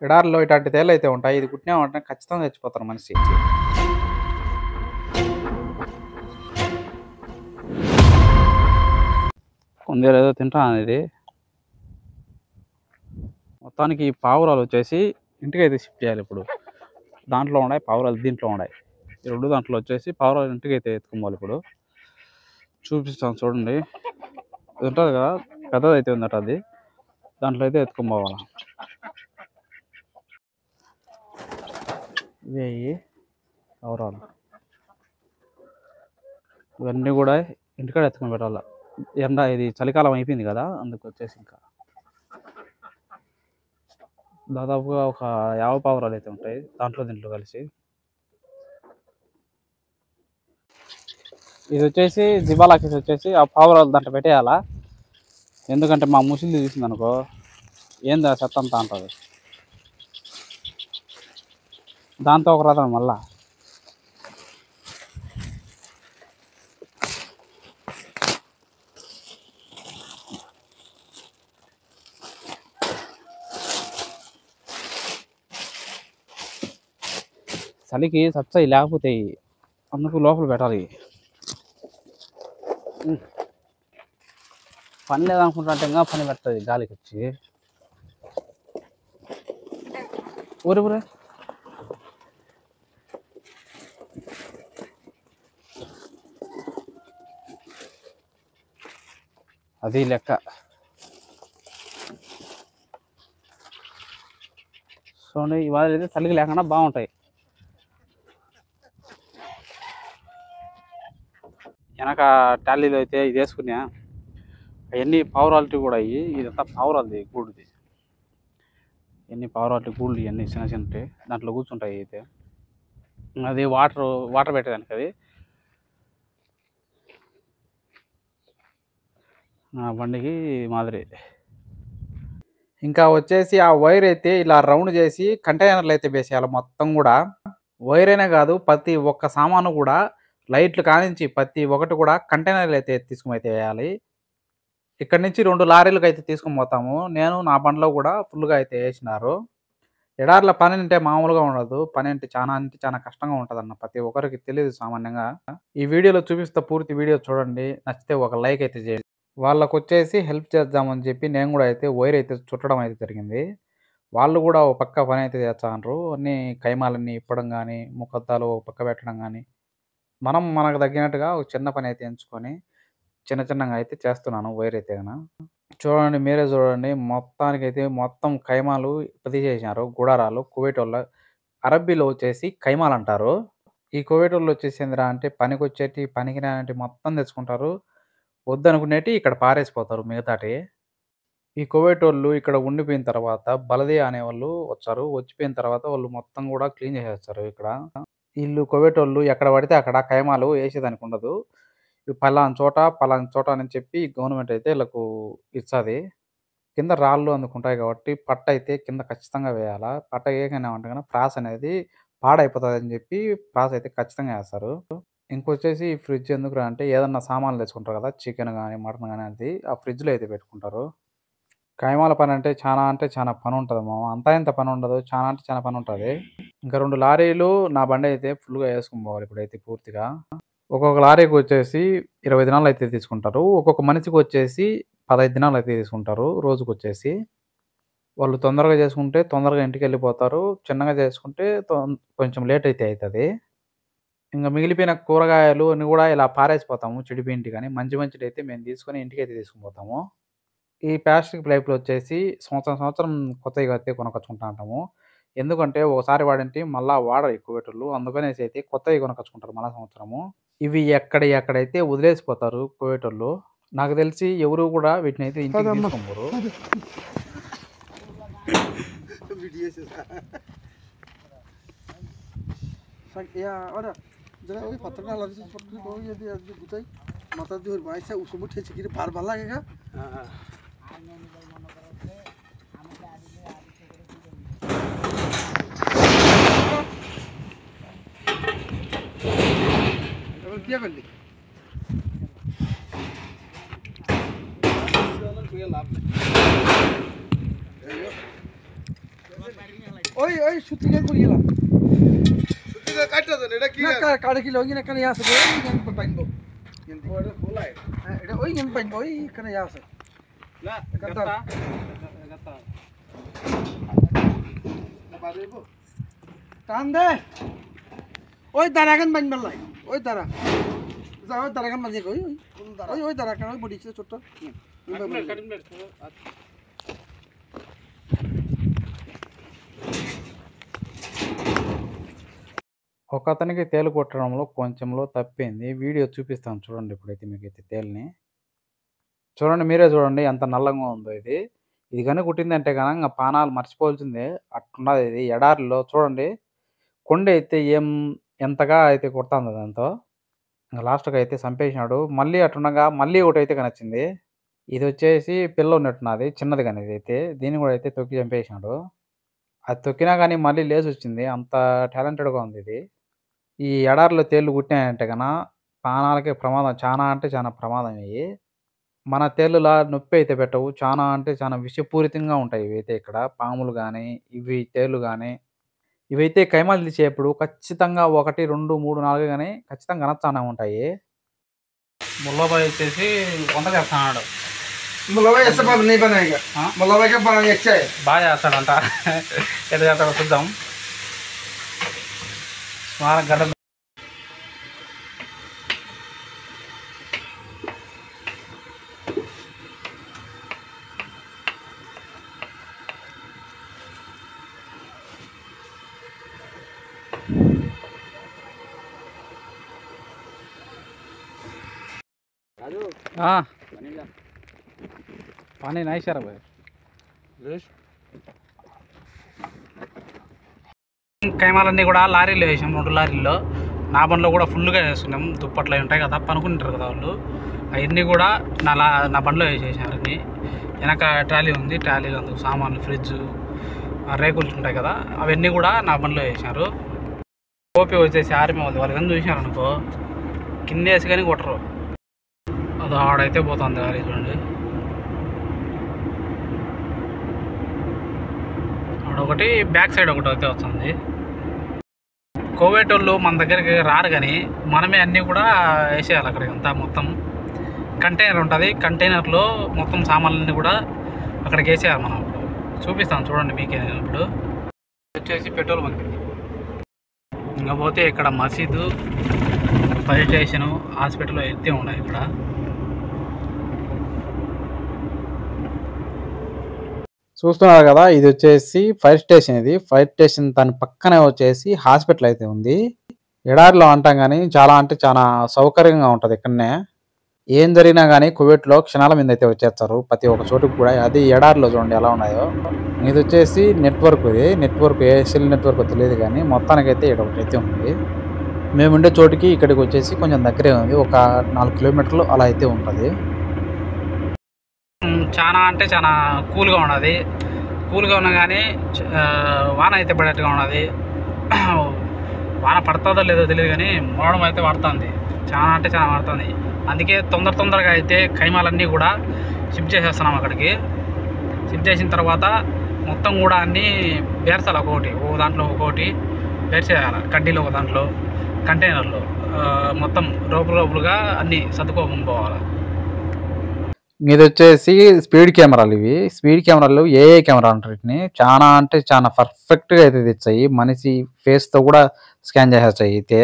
ఎడారిలో ఇట్లాంటి తేళ్ళు అయితే ఉంటాయి. ఇది కుట్టినామంటే ఖచ్చితంగా చచ్చిపోతారు మనిషి. కుందేలు ఏదో తింటాను ఇది. మొత్తానికి ఈ పావురాలు వచ్చేసి ఇంటికైతే షిఫ్ట్ చేయాలి ఇప్పుడు. దాంట్లో ఉన్నాయి పావురాలు, దీంట్లో ఉన్నాయి. ఈ 2 దాంట్లో వచ్చేసి పావురాలు ఇంటికైతే ఎత్తుకోవాలి ఇప్పుడు. చూపిస్తాను చూడండి. ఇది ఉంటుంది కదా, పెద్దదైతే ఉందట అది. దాంట్లో అయితే ఎత్తుకొని పోవాలి. ఇవే పావురాలు. ఇవన్నీ కూడా ఇంటికాడ ఎత్తుకొని పెట్టాలి. ఇది చలికాలం అయిపోయింది కదా, అందుకు వచ్చేసి ఇంకా దాదాపుగా ఒక 50 పావురాలు అయితే ఉంటాయి దాంట్లో దీంట్లో కలిసి. ఇది వచ్చేసి జిబాలాకిస్ వచ్చేసి ఆ పావురాలు దాంట్లో పెట్టేయాలా. ఎందుకంటే మా ముసిలి తీసింది అనుకో, ఏంది ఆ చెత్త అంతా అంటుంది. దాంతో ఒక రథం మళ్ళా చలికి సచ్చాయి లేకపోతాయి, అందుకు లోపల పెట్టాలి. పని లేదనుకుంటుంటే ఇంకా పని పెడుతుంది గాలికి వచ్చి. ఊరే అది లెక్క. చూడండి, ఇవాళ అయితే చలికి లేకుండా బాగుంటాయి. వెనక టాలీలో అయితే ఇది వేసుకున్నా, అవన్నీ పావురాలిటీ కూడా అయ్యి, ఇదంతా పావురాలది గూడుది. ఎన్ని పావురాలిటీ గూళ్ళు ఇవన్నీ చిన్న చిన్నవి దాంట్లో కూర్చుంటాయి. అయితే అది వాటర్ పెట్టేదానికి అది బండికి మాదిరి. ఇంకా వచ్చేసి ఆ వైర్ అయితే ఇలా రౌండ్ చేసి కంటైనర్లు అయితే వేసేయాలి మొత్తం కూడా. వైర్ అయినా కాదు, ప్రతి ఒక్క సామాను కూడా లైట్లు కానించి ప్రతి ఒక్కటి కూడా కంటైనర్లు అయితే తీసుకుని అయితే వేయాలి. ఇక్కడ నుంచి 2 లారీలకు అయితే తీసుకుని పోతాము. నేను నా బండిలో కూడా ఫుల్గా అయితే వేసినారు. ఎడార్ల పని అంటే మామూలుగా ఉండదు. పని అంటే చాలా కష్టంగా ఉంటుందన్న ప్రతి ఒక్కరికి తెలియదు సామాన్యంగా. ఈ వీడియోలో చూపిస్తా, పూర్తి వీడియో చూడండి. నచ్చితే ఒక లైక్ అయితే చేయండి. వాళ్ళకు వచ్చేసి హెల్ప్ చేద్దామని చెప్పి నేను కూడా అయితే వైర్ అయితే చుట్టడం అయితే జరిగింది. వాళ్ళు కూడా ఒక పక్క పని అయితే చేస్తున్నారు. అన్ని కైమాలన్నీ ఇప్పడం కానీ, ముఖద్దాలు ఒక పక్క పెట్టడం కానీ, మనకు తగ్గినట్టుగా ఒక చిన్న పని అయితే ఎంచుకొని చిన్నగా అయితే చేస్తున్నాను వైర్ అయితే గన. చూడండి, మీరే చూడండి. మొత్తానికైతే మొత్తం కైమాలు చేసినారు. గుడారాలు కువైటోళ్ళ, అరబ్బీలో వచ్చేసి కైమాలు అంటారు. ఈ కువైటోళ్ళు వచ్చేసి ఏందిరా అంటే పనికొచ్చేటి పనికిరానిటి మొత్తం తెచ్చుకుంటారు. వద్దనుకునేటి ఇక్కడ పారేసిపోతారు మిగతాటి. ఈ కువైటోళ్ళు ఇక్కడ ఉండిపోయిన తర్వాత బలదియా అనేవాళ్ళు వచ్చారు. వచ్చిపోయిన తర్వాత వాళ్ళు మొత్తం కూడా క్లీన్ చేసేస్తారు ఇక్కడ. వీళ్ళు కువైటోళ్ళు ఎక్కడ పడితే అక్కడ కైమాలు వేసేదానికి ఉండదు. పలానా చోట అని చెప్పి గవర్నమెంట్ అయితే వీళ్ళకు ఇస్తుంది. కింద రాళ్ళు అందుకుంటాయి కాబట్టి పట్ట అయితే కింద ఖచ్చితంగా వేయాలా. పట్ట వేయకనేమంటే కనుక ప్రాస అనేది పాడైపోతుంది అని చెప్పి ప్రాస అయితే ఖచ్చితంగా వేస్తారు. ఇంకొచ్చేసి ఈ ఫ్రిడ్జ్ ఎందుకురా అంటే ఏదన్నా సామాన్లు తెచ్చుకుంటారు కదా, చికెన్ కానీ మటన్ కానీ, అది ఆ ఫ్రిడ్జ్లో అయితే పెట్టుకుంటారు. కైమాల పని అంటే చాలా పని ఉంటుంది మామ. అంతా ఇంత పని ఉండదు, చాలా పని ఉంటుంది. ఇంకా 2 లారీలు నా బండి అయితే ఫుల్గా వేసుకుని పోవాలి ఇప్పుడైతే పూర్తిగా. ఒక్కొక్క లారీకి వచ్చేసి 20 దినాలు అయితే తీసుకుంటారు. ఒక్కొక్క మనిషికి వచ్చేసి 15 దినాలు అయితే తీసుకుంటారు రోజుకి వచ్చేసి. వాళ్ళు తొందరగా చేసుకుంటే తొందరగా ఇంటికి వెళ్ళిపోతారు. చిన్నగా చేసుకుంటే కొంచెం లేట్ అయితే అవుతుంది. ఇంకా మిగిలిపోయిన కూరగాయలు అన్నీ కూడా ఇలా పారేసిపోతాము చెడిపోయింటి. కానీ మంచిది అయితే మేము తీసుకొని ఇంటికైతే తీసుకుని పోతాము. ఈ ప్లాస్టిక్ పైపులు వచ్చేసి సంవత్సరం కొత్తగా అయితే కొనుక్కొచ్చుకుంటా ఉంటాము. ఎందుకంటే ఒకసారి వాడింటి మళ్ళీ వాడరు ఎక్కువ పెట్టులు, అందుకనేసి అయితే కొత్తవి కొనుక్కొచ్చుకుంటారు మళ్ళా సంవత్సరము. ఇవి ఎక్కడైతే వదిలేసిపోతారు కోవేటోళ్ళు. నాకు తెలిసి ఎవరు కూడా వీటిని అయితే ఇంటికి తీసుకోరు. क्या कर ली कोई लाभ नहीं ওই ওই সুতিকে করিলা সুতিকে কাটতে দেন এটা কি না কাটে কি লগিন এখানে আছে ওই গেন পাইনবো কিন্তু ওটা খোলাই হ্যাঁ এটা ওই গেন পাইনবো ওই এখানে আছে না গাতা গাতা না বাড়িবো টান দে ওই দাঁড়াগান বানবার লাই ওই দাঁড়া যা ওই দাঁড়াগান বাজে কই ওই ওই দাঁড়া কেন ওই বডি ছিল ছোট ఒక అతనికి తేలు కొట్టడంలో కొంచెంలో తప్పింది. వీడియో చూపిస్తాను చూడండి ఇప్పుడైతే మీకైతే తేలుని. చూడండి మీరే చూడండి ఎంత నల్లంగా ఉందో ఇది. ఇది గాని కుట్టిందంటే గనక ప్రాణాలు మర్చిపోవాల్సిందే. అట్లున్నది ఇది. ఎడారిలో చూడండి కొండైతే ఎంతగా అయితే కొడతాందో దాంతో. ఇంక లాస్ట్‌కి అయితే చంపేసినాడు. మళ్ళీ అట్లుండగా మళ్ళీ ఒకటైతే కనొచ్చింది. ఇదొచ్చేసి పిల్ల ఉన్నట్టున్నది. చిన్నది గాని ఇదైతే. దీన్ని కూడా అయితే తొక్కి చంపేసినాడు. అది తొక్కినా గాని మళ్ళీ లేసొచ్చింది. అంత టాలెంటెడ్‌గా ఉంది ఇది. ఈ ఎడారిలో తేళ్ళు కుట్టినాయంటే గన ప్రాణాలకే ప్రమాదం. చానా అంటే చానా ప్రమాదం ఇయి. మన తేలులా నొప్పి అయితే పెట్టవు. చానా అంటే చానా విషపూరితంగా ఉంటాయి ఇవైతే ఇక్కడ. పాములు గాని, ఇవి తేళ్ళు గాని, ఇవైతే కైమాలు తీసేప్పుడు ఖచ్చితంగా 1, 2, 3, 4 గాని ఖచ్చితంగా కనొస్తానే ఉంటాయి. ముల్లబాయ్ వచ్చేసి వంట చేస్తున్నాడు. ముల్లబాయ్ ऐसा बात नहीं बनाएगा मुल्लाबाई का बनाने अच्छा है బాగా చేస్తాడంట. ఎట్లా చేస్తాడో చూద్దాం. స్మారక గడ్డ पानी नहीं सर भाई కైమాలన్నీ కూడా లారీలో వేసాం. 2 లారీల్లో. నా బండ్లో కూడా ఫుల్గా వేసుకున్నాం. దుప్పట్లు అవి ఉంటాయి కదా పనుకుంటారు కదా వాళ్ళు. అవన్నీ కూడా నా బండ్లో వేసేసారు అన్నీ. వెనక ట్రాలీ ఉంది. ట్రాలీలో అందుకు సామాన్లు ఫ్రిడ్జ్ రేకులు ఉంటాయి కదా అవన్నీ కూడా నా బండ్లో వేసారు. ఓపీ వచ్చేసి ఆర్మీ వాళ్ళు కానీ చూసినారు అనుకో కింద వేసి కానీ కొట్టరు. అది ఆడైతే పోతుంది లారీ చూడండి. ఆడొకటి బ్యాక్ సైడ్ ఒకటి అయితే వస్తుంది. కోవిడ్ వాళ్ళు మన దగ్గరికి రారు కానీ మనమే అన్నీ కూడా వేసేయాలి అక్కడికి అంతా. మొత్తం కంటైనర్ ఉంటుంది. కంటైనర్లో మొత్తం సామాన్లన్నీ కూడా అక్కడికి వేసేయాలి మనం. చూపిస్తాను చూడండి మీకే. ఇప్పుడు వచ్చేసి పెట్రోల్ బంక్. ఇంకా పోతే ఇక్కడ మసీదు, ఫైర్ స్టేషను, హాస్పిటల్ అయితే ఉన్నాయి ఇక్కడ. చూస్తున్నారు కదా ఇది వచ్చేసి ఫైర్ స్టేషన్. ఇది ఫైర్ స్టేషన్ దాని పక్కనే వచ్చేసి హాస్పిటల్ అయితే ఉంది. ఎడారిలో అంటాం కానీ చాలా అంటే చాలా సౌకర్యంగా ఉంటుంది ఇక్కడనే. ఏం జరిగినా కానీ కువైట్లో క్షణాల మీద అయితే వచ్చేస్తారు ప్రతి ఒక్క చోటుకు కూడా. అది ఎడారిలో చూడండి ఎలా ఉన్నాయో. ఇది వచ్చేసి నెట్వర్క్. ఇది నెట్వర్క్ ఏ సెల్ నెట్వర్క్ తెలియదు కానీ మొత్తానికైతే ఇక్కడ ఒకటైతే ఉంది. మేము ఉండే చోటుకి ఇక్కడికి వచ్చేసి కొంచెం దగ్గరే ఉంది. ఒక 4 కిలోమీటర్లు అలా అయితే ఉంటుంది. చాలా అంటే చాలా కూల్గా ఉన్నది. కూల్గా ఉన్నా కానీ వాన అయితే పడేట్టుగా ఉన్నది. వాన పడుతుందో లేదో తెలియదు కానీ మోడం అయితే పడుతుంది. చాలా అంటే చాలా పడుతుంది. అందుకే తొందరగా అయితే ఖైమాలన్నీ కూడా షిఫ్ట్ చేసేస్తున్నాం అక్కడికి. షిఫ్ట్ చేసిన తర్వాత మొత్తం కూడా అన్నీ బేర్చాలి. ఒక దాంట్లో ఒక్కొక్కటి బేర్చేయాలి. కడ్డీలో ఒక దాంట్లో కంటైనర్లో మొత్తం రోపులుగా అన్నీ సర్దుకోకుండా పోవాలి. ఇది వచ్చేసి స్పీడ్ కెమెరాలు. ఇవి స్పీడ్ కెమెరాలు ఏఏ కెమెరా అంటారు వీటిని. చాలా అంటే చాలా పర్ఫెక్ట్గా అయితే తెచ్చాయి. మనిషి ఫేస్తో కూడా స్కాన్ చేసేస్తాయి అయితే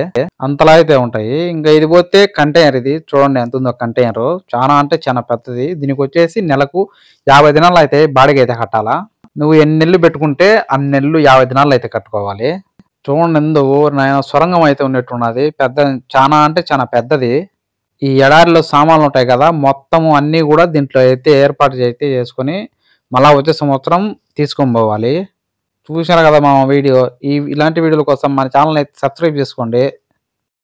అంతలా అయితే ఉంటాయి. ఇంకా ఇది పోతే కంటైనర్. ఇది చూడండి ఎంత ఉందో కంటైనర్. చాలా అంటే చాలా పెద్దది. దీనికి వచ్చేసి నెలకు 50 దినాలు అయితే బాడిగ అయితే కట్టాలా. నువ్వు ఎన్ని నెలలు పెట్టుకుంటే అన్ని నెలలు 50 దినాలు అయితే కట్టుకోవాలి. చూడండి ఎందుకు నేను సొరంగం అయితే ఉన్నట్టున్నది. పెద్ద చాలా అంటే చాలా పెద్దది. ఈ ఎడారిలో సామాన్లు ఉంటాయి కదా మొత్తము అన్నీ కూడా దీంట్లో అయితే ఏర్పాటు అయితే చేసుకొని మళ్ళీ వచ్చే సంవత్సరం తీసుకొని పోవాలి. చూసారు కదా మా వీడియో. ఇలాంటి వీడియోల కోసం మన ఛానల్ అయితే సబ్స్క్రైబ్ చేసుకోండి.